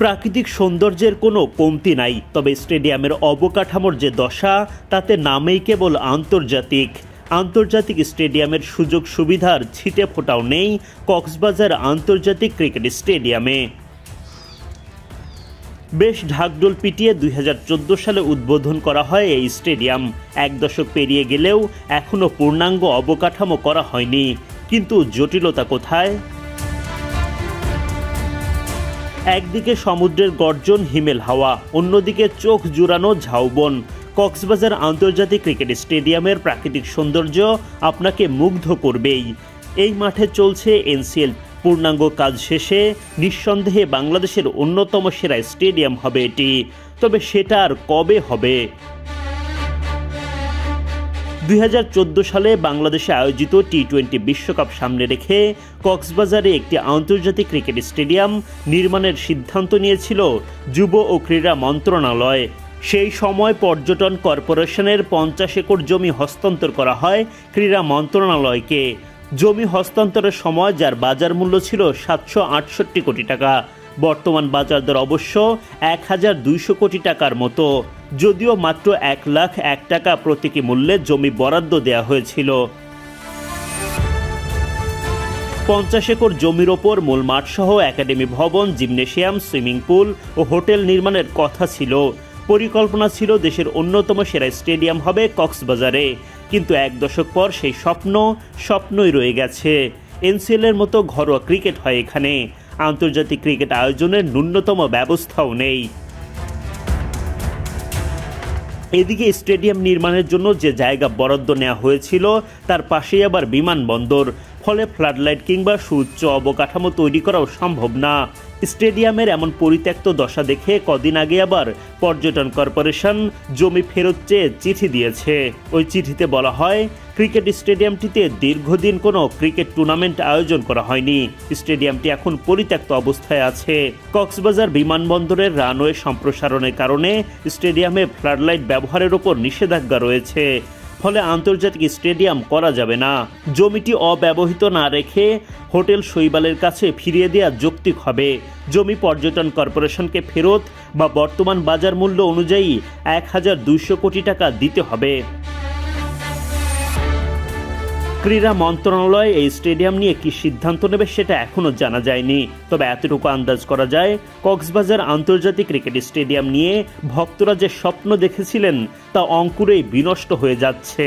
প্রাকৃতিক সৌন্দর্যের কোনো কমতি নাই, তবে স্টেডিয়ামের অবকাঠামোর যে দশা তাতে নামেই কেবল আন্তর্জাতিক স্টেডিয়ামের সুযোগ সুবিধার ছিটে ফোটাও নেই কক্সবাজার আন্তর্জাতিক ক্রিকেট স্টেডিয়ামে। বেশ ঢাকঢোল পিটিয়ে 2014 সালে উদ্বোধন করা হয় এই স্টেডিয়াম। 1 দশক পেরিয়ে গেলেও এখনও পূর্ণাঙ্গ অবকাঠামো করা হয়নি। কিন্তু জটিলতা কোথায়? একদিকে সমুদ্রের গর্জন, হিমেল হাওয়া, অন্যদিকে চোখ জুড়ানো ঝাউবন। কক্সবাজার আন্তর্জাতিক ক্রিকেট স্টেডিয়ামের প্রাকৃতিক সৌন্দর্য আপনাকে মুগ্ধ করবেই। এই মাঠে চলছে এনসিএল পূর্ণাঙ্গ কাজ শেষে নিঃসন্দেহে বাংলাদেশের অন্যতম সেরা স্টেডিয়াম হবে এটি। তবে সেটা আর কবে হবে? 2014 সালে বাংলাদেশে আয়োজিত টি-20 বিশ্বকাপ সামনে রেখে কক্সবাজারে একটি আন্তর্জাতিক ক্রিকেট স্টেডিয়াম নির্মাণের সিদ্ধান্ত নিয়েছিল যুব ও ক্রীড়া মন্ত্রণালয়। সেই সময় পর্যটন কর্পোরেশনের 50 একর জমি হস্তান্তর করা হয় ক্রীড়া মন্ত্রণালয়কে। জমি হস্তান্তরের সময় যার বাজার মূল্য ছিল 768 কোটি টাকা। বর্তমান বাজার দর অবশ্য 1200 কোটি টাকার মতো, যদিও মাত্র 1,01,000 টাকা প্রতীকী মূল্যে জমি বরাদ্দ দেওয়া হয়েছিল। 50 একর জমির ওপর মূল মাঠসহ একাডেমি ভবন, জিমনেশিয়াম, সুইমিং পুল ও হোটেল নির্মাণের কথা ছিল। পরিকল্পনা ছিল দেশের অন্যতম সেরা স্টেডিয়াম হবে কক্সবাজারে। কিন্তু 1 দশক পর সেই স্বপ্নই রয়ে গেছে। এনসিএলের মতো ঘরোয়া ক্রিকেট হয় এখানে, আন্তর্জাতিক ক্রিকেট আয়োজনের ন্যূনতম ব্যবস্থাও নেই। এদিকে স্টেডিয়াম নির্মাণের জন্য যে জায়গা বরাদ্দ নেওয়া হয়েছিল তার পাশেই আবার বিমানবন্দর, ফলে ফ্লাডলাইট কিংবা সুউচ্চ অবকাঠামো তৈরি করাও সম্ভব না। স্টেডিয়ামের এমন পরিত্যক্ত দশা দেখে কদিন আগে আবার পর্যটন কর্পোরেশন জমি ফেরত চেয়ে চিঠি দিয়েছে। ওই চিঠিতে বলা হয়, ক্রিকেট স্টেডিয়ামটিতে দীর্ঘদিন কোনো ক্রিকেট টুর্নামেন্ট আয়োজন করা হয়নি। স্টেডিয়ামটি এখন পরিত্যক্ত অবস্থায় আছে। কক্সবাজার বিমানবন্দরের রানওয়ে সম্প্রসারণের কারণে স্টেডিয়ামে ফ্লাডলাইট ব্যবহারের ওপর নিষেধাজ্ঞা রয়েছে, ফলে আন্তর্জাতিক স্টেডিয়াম করা যাবে না। জমিটি অব্যবহৃত না রেখে হোটেল শৈবালের কাছে ফিরিয়ে দেওয়া যৌক্তিক হবে। জমি পর্যটন কর্পোরেশনকে ফেরত বা বর্তমান বাজার মূল্য অনুযায়ী 1200 কোটি টাকা দিতে হবে। ক্রীড়া মন্ত্রণালয় এই স্টেডিয়াম নিয়ে কি সিদ্ধান্ত নেবে সেটা এখনও জানা যায়নি। তবে এতটুকু আন্দাজ করা যায়, কক্সবাজার আন্তর্জাতিক ক্রিকেট স্টেডিয়াম নিয়ে ভক্তরা যে স্বপ্ন দেখেছিলেন তা অঙ্কুরেই বিনষ্ট হয়ে যাচ্ছে।